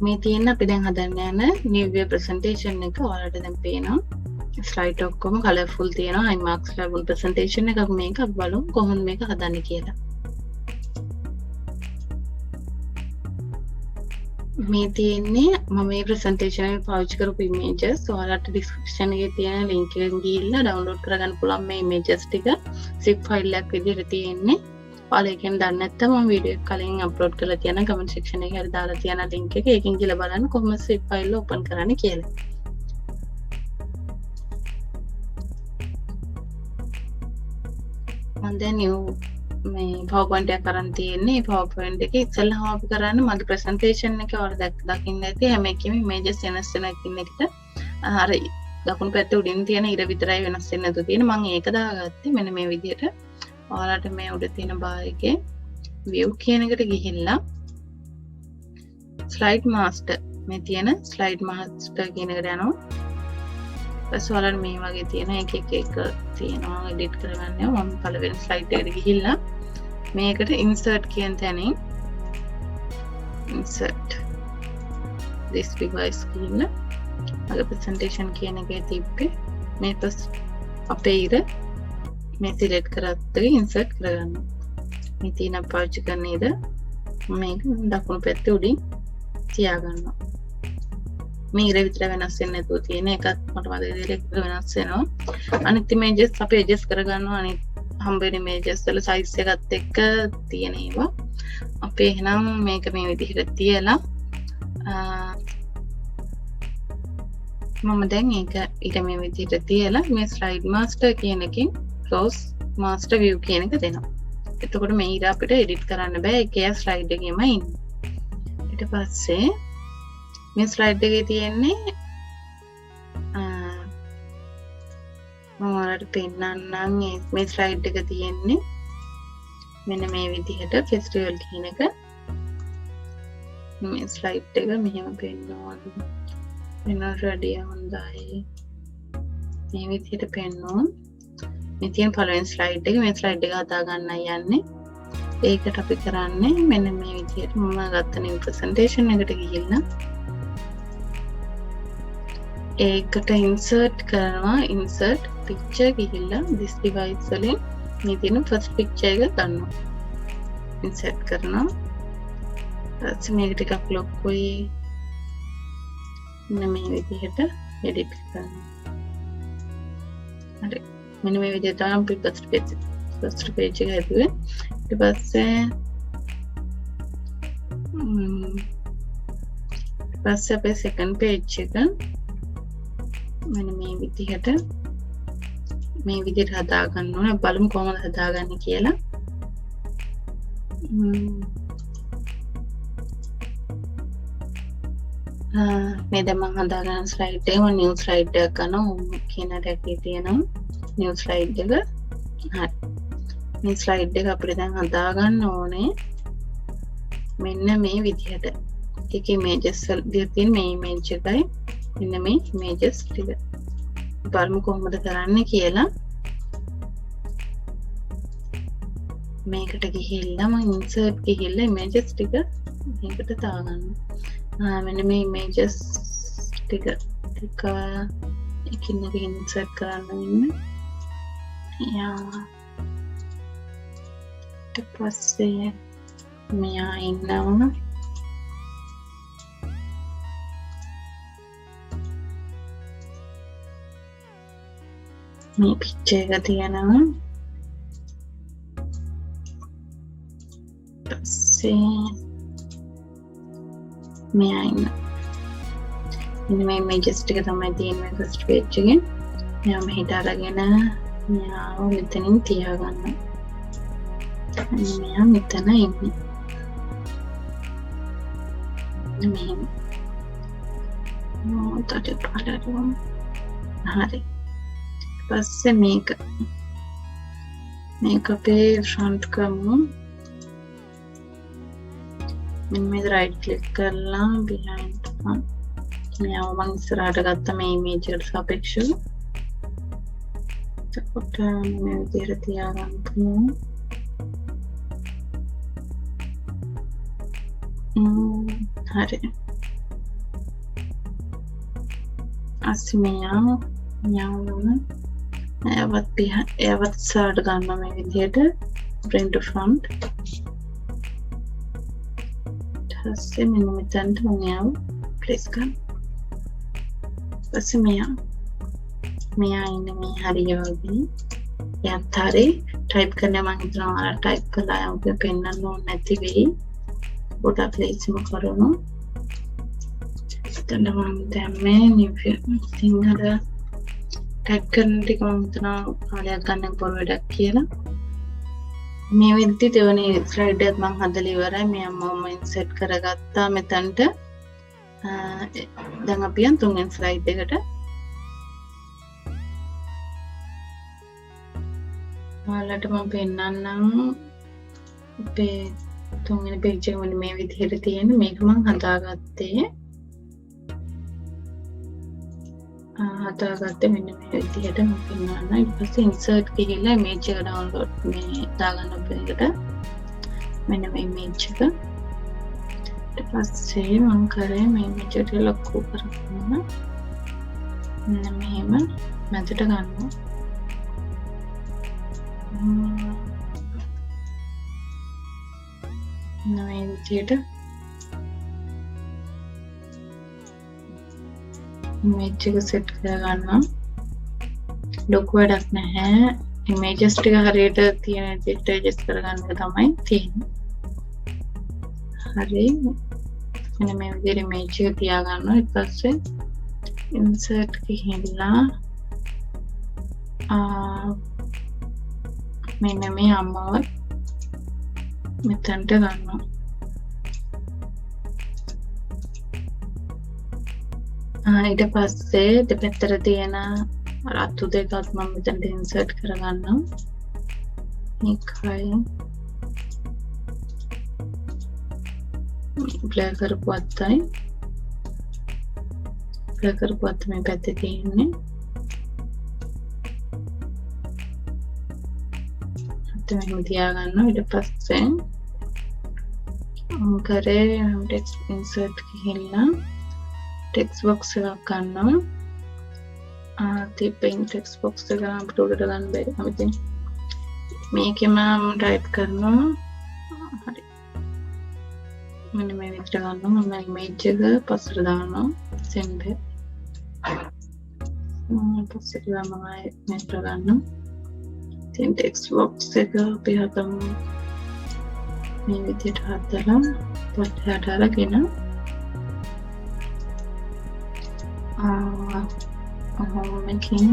මේ තියෙන අපි දැන් හදන්න යන new year presentation එක ඔයාලට දැන් පේනවා. ස්ලයිඩ් ඔක්කොම කලර්ෆුල් තියෙනවා. high marks ලැබුණු presentation එකක් මේක. අපි බලමු කොහොමද මේක හදන්නේ කියලා. මේ තියෙන්නේ මම මේ presentation එකේ පාවිච්චි කරපු images. ඔයාලට description එකේ තියෙන link එකෙන් ගිහිල්ලා download කරගන්න පුළුවන් මේ images ටික. zip file එකක් විදිහට තියෙන්නේ. ඔයාලා ඒකෙන් දන්නේ නැත්නම් මම වීඩියෝ එක කලින් අප්ලෝඩ් කරලා තියෙන comment section එකේ හරි දාලා තියෙන link එක. ඒකෙන් ගිහලා බලන්න කොහොමද zip file එක open කරන්නේ කියලා. මම දැන් new මේ PowerPoint එක කරන් තියෙන්නේ. PowerPoint එකේ ඉස්සෙල්ලාම අපි කරන්නේ මගේ presentation එකේ ඔයාලා දකින්න ඇති හැම එකෙම images වෙනස් වෙන එකට අර දකුණු පැත්තේ උඩින් තියෙන ඉර විතරයි වෙනස් වෙන්නේ නැතු තියෙන. මම ඒක දාගත්තේ මෙන්න මේ විදිහට. ඔයාලට මේ උඩ තියෙන bar එකේ view කියන එකට ගිහිල්ලා slide master මේ තියෙන slide master කියන එකට යනවා. ඊපස්සේ ඔයාලට මේ වගේ තියෙන එක තියෙනවා edit කරගන්න. මම පළවෙනි slide එකට ගිහිල්ලා මේකට insert කියන තැනින් insert this device කියලා මගේ presentation කියන එකේ තිබ්බේ මේ අපේ ඉර මේ select කරත් insert කරගන්න. මේ තියෙන පාවිච්චි කරන ඉර මේක දකුණු පැත්තේ උඩින් තියාගන්නවා. මේ ඉර විතර වෙනස් වෙන්නේ නැතුව තියෙන එකත් මට මතක විදිහට වෙනස් වෙනවා. අනිත් images අපි adjust කරගන්නවා. අනිත් හම්බෙන images වල size එකත් එක්ක තියෙන ඒවා. අපි එහෙනම් මේක මේ විදිහට තියලා මම දැන් ඒක ඊට මේ විදිහට තියලා මේ slide master කියන එකෙන් close master view කියන එක දෙනවා. එතකොට මේ ඉර අපිට edit කරන්න බෑ. ඒකේ slide එකේම ඉන්නේ. ඊට පස්සේ මේ slide එකේ තියෙන්නේ මම ඔයාලට පෙන්නන්නම්. මේ slide එක තියෙන්නේ මෙන්න මේ විදිහට festival කියන එක. මේ slide එක මෙහෙම පෙන්නනවා. වෙන රෙඩි හොඳයි. මේ විදිහට පෙන්නනවා. මේ තියෙන පළවෙනි slide එක මේ slide එක හදා ගන්නයි යන්නේ. ඒකට අපි කරන්නේ මෙන්න මේ විදිහට මම ගත්ත new presentation එකට ගිහිල්ලා ඒකට insert කරනවා. insert picture ගිහිල්ලා this device වලින් මේ තියෙන first picture එක ගන්නවා. insert කරනවා. ඊට මේක ටිකක් ලොකුයි. මෙන්න මේ විදිහට edit කරනවා. හරි. මෙන්න මේ විදිහට තමයි first page එක හැදුවේ. ඊට පස්සේ අපේ second page එක මෙන්න මේ විදිහට හදා ගන්න ඕනේ. බලමු කොහොමද හදාගන්නේ කියලා. මේ දැන් මම හදාගන්න slide එක new slide එකක් ගන්නවා. කියන රැකේ තියෙනවා new slide එක. හරි. මේ slide එක අපිට දැන් හදාගන්න ඕනේ මෙන්න මේ විදිහට. ඒක images වල තියෙන මේ image එකයි මෙන්න මේ images ටික. බලමු කොහොමද කරන්නේ කියලා. මේකට ගිහිල්ලා මම insert ගිහිල්ලා images ටික මේකට දාගන්නවා. මෙන්න මේ images ටික එකින් එක insert කරන්න ඉන්න. ඊට පස්සේ මෙයා ඉන්නවා. මේ picture එක තියෙනවා. පස්සේ මෙයා ඉන්නවා. මෙන්න මේ images ටික තමයි තියෙන්නේ first page එකේ. මෙයා මෙහෙට අරගෙන මෙයාව මෙතනින් තියාගන්න. මෙයා මෙතන ඉන්නේ. මෙහෙම. මොකටද බලන්න. හරි. පස්සේ මේක අපේ front කරමු. මේ right click කරලා behind one. මෙයාව මම ඉස්සරහට ගත්ත මේ image එකට සාපේක්ෂව. එතකොට මේ විදිහට තියාගන්න පුළුවන්. හරි. අස්මියා යවන එවත් සාඩ් ගන්නවා මේ විදිහට bring to front. ඊපස්සේ මෙන්න මෙතනට මම යව place කරනවා. ඊපස්සේ මෙයා ඉන්නේ මේ හරිය වගේ. එයාත් හරි ටයිප් කරන්න මම හිතනවා ඔයාලා ටයිප් කරලා යම් පෙන්නන්න ඕනේ නැති වෙයි. පොඩක් ලේසිම කරනවා. එතන මම දැම්මේ සිංහල ටයිප් කරන ටික මම හිතනවා කාලයක් ගන්න පොර වැඩක් කියලා. මේ විදිහට දෙවෙනි ස්ලයිඩ් එකත් මම හදලා ඉවරයි. මම ඉන්සර්ට් කරගත්තා මෙතනට. දැන් අපි යන් තුන්වෙනි ස්ලයිඩ් එකට. ඔයාලට මම පෙන්නන්නම් අපේ තුන්වෙනි පේජ් එක මේ විදිහට තියෙන මේක මම හදාගත්තේ. හදාගත්තේ මෙන්න මේ විදිහට මම පෙන්නන්න. ඊට පස්සේ ඉන්සර්ට් ගිහිල්ලා ඉමේජ් එක ඩවුන්ලෝඩ් මේ දාගන්න අපේකට. මෙන්න මේ ඉමේජ් එක. ඊට පස්සේ මම කරේ මේ ඉමේජ් එක ලොකු කරගන්න. මෙන්න මෙහෙම මැදට ගන්නවා. මේ විදිහට ඉමේජ් එක සෙට් කරගන්නවා. ලොකු වැඩක් නැහැ. ඉමේජස් ටික හරියට තියෙන විදිහට ඇඩ්ජස්ට් කරගන්න එක තමයි තියෙන්නේ. හරි. මෙන්න මේ විදිහට ඉමේජ් එක තියාගන්නවා. ඊට පස්සේ ඉන්සර්ට් ගිහිල්ලා මෙන්න මේ අම්මව මෙතනට ගන්නවා. ඊට පස්සේ දෙපැත්තට තියෙන රතු දෙකත් මම මෙතනට ඉන්සර්ට් කරගන්නවා. මේකයි ප්ලේ කරපු අත්තයි මේ පැත්තේ තියෙන්නේ. මෙහෙම තියාගන්නවා. ඊට පස්සේ මම කරේ ටෙක්ස්ට් ඉන්සර්ට් ගිහිල්ලා ටෙක්ස්ට් බොක්ස් එකක් ගන්නවා. තිප්පෙන් ටෙක්ස්ට් බොක්ස් එක අපිට උඩට ගන්න බැරි. මම ඉතින් මේකෙම ටයිප් කරනවා. හරි. මෙන්න මේ විදිහට ගන්නවා. මම ඉමේජ් එක පස්සට දානවා. send එක. පස්සට දානවා මෙතන ගන්නවා. ඉතින් ටෙක්ස්ට් බොක්ස් එක අපි හදමු. මේ විදිහට හදලා පස්සට අරගෙන මේකෙන්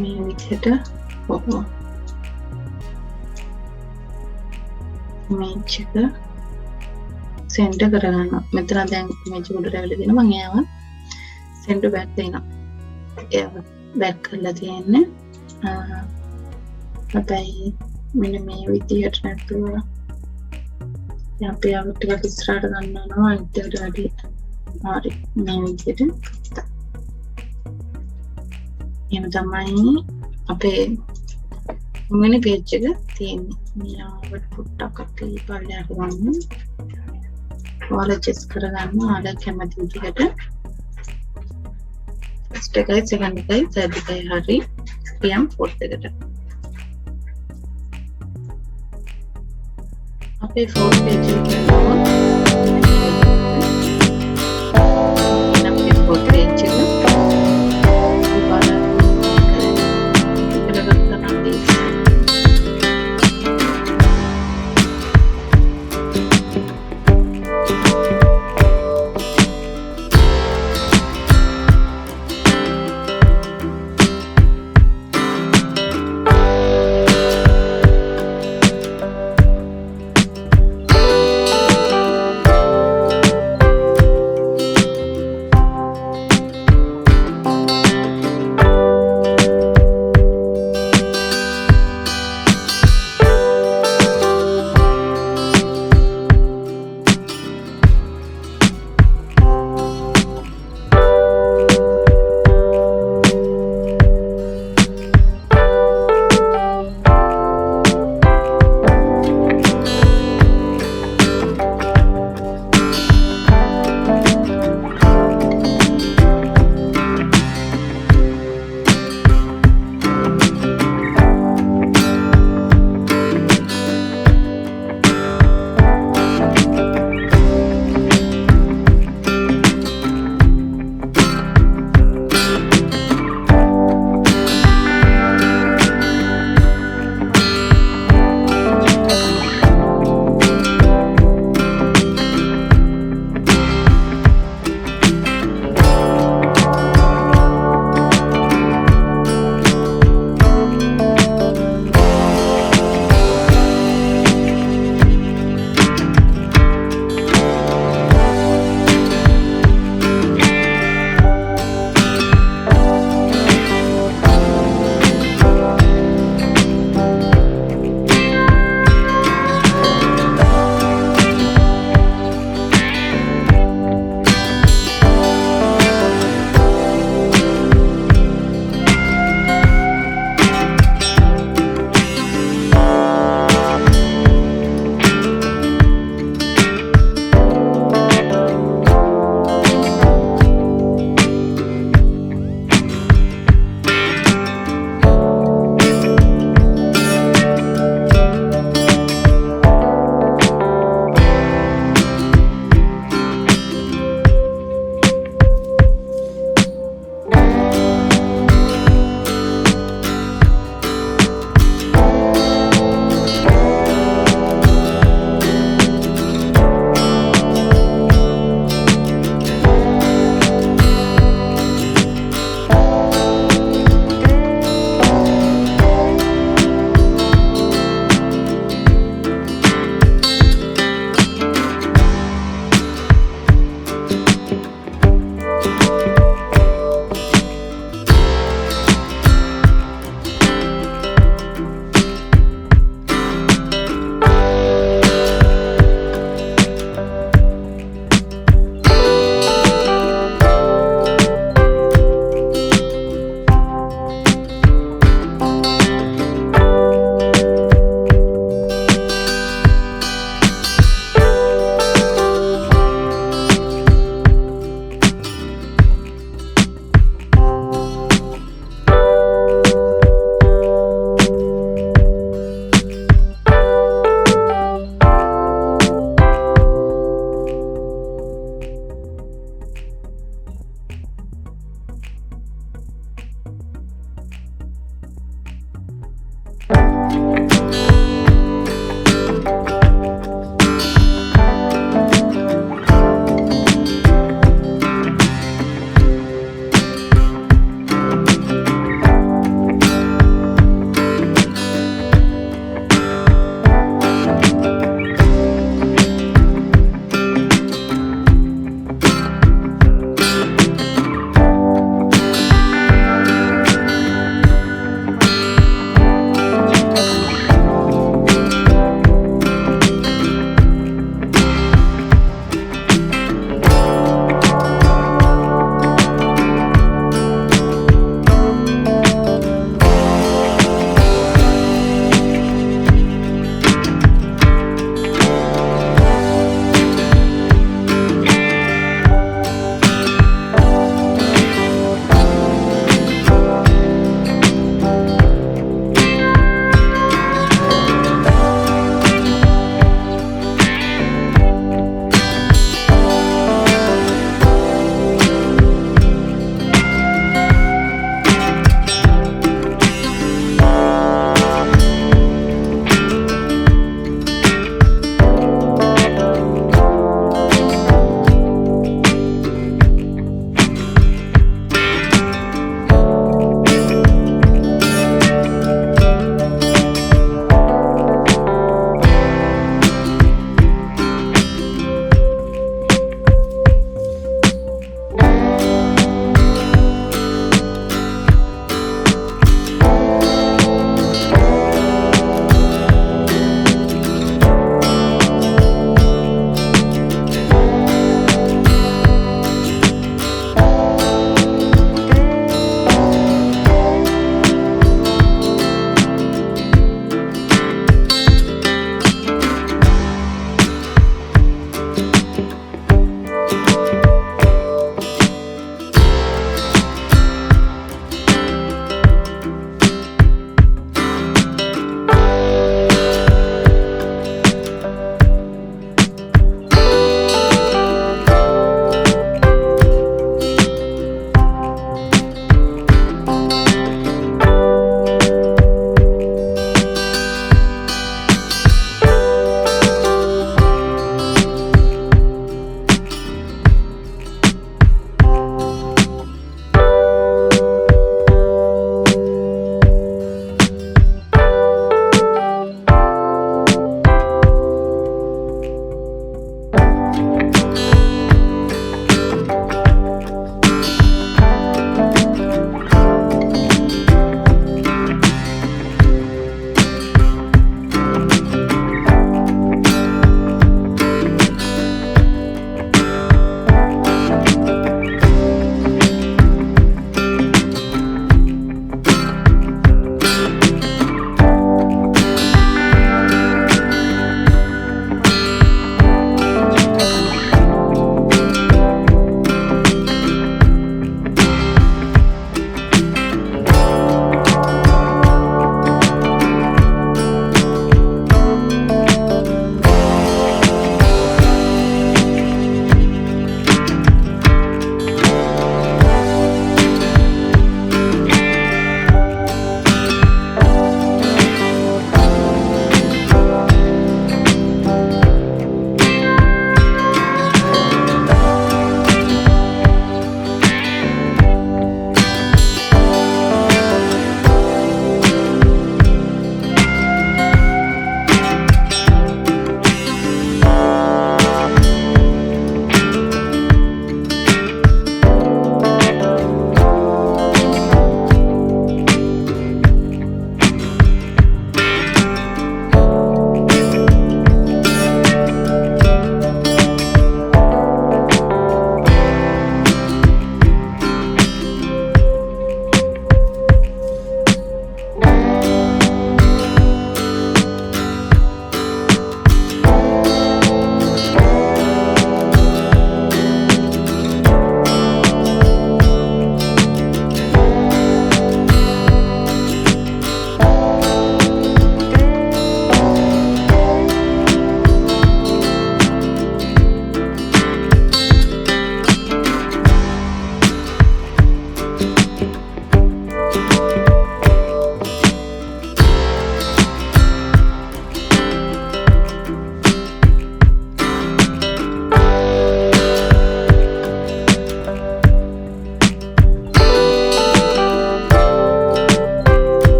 මේ විදිහට ඉමේජ් එක send කරගන්නවා. මෙතන දැන් ඉමේජ් උඩට ඇවිල්ලා තියෙනවා. මම එයාව send back දෙනවා. එයාව back කරලා තියෙන්නේ. හැබැයි මෙන්න මේ විදිහට නැතුව අපි ආව ටිකක් ඉස්සරහට ගන්නවා. අනිත් ඒවාට වැඩි හරි මේ විදිහට එහෙම තමයි අපේ මොනේ පේජ් එක තියෙන්නේ. මෙයාවට පොට්ටක් අපි පල්ලයට ගන්න. ඔයාලා චෙස් කරගන්න ඔයාලා කැමති විදිහට. ෆස්ට් එකයි සෙකන්ඩ් එකයි තර්ඩ් එකයි හරි. PM ෆෝර්ත් එකට. අපේ ෆෝර්ත් පේජ් එක කරනවා.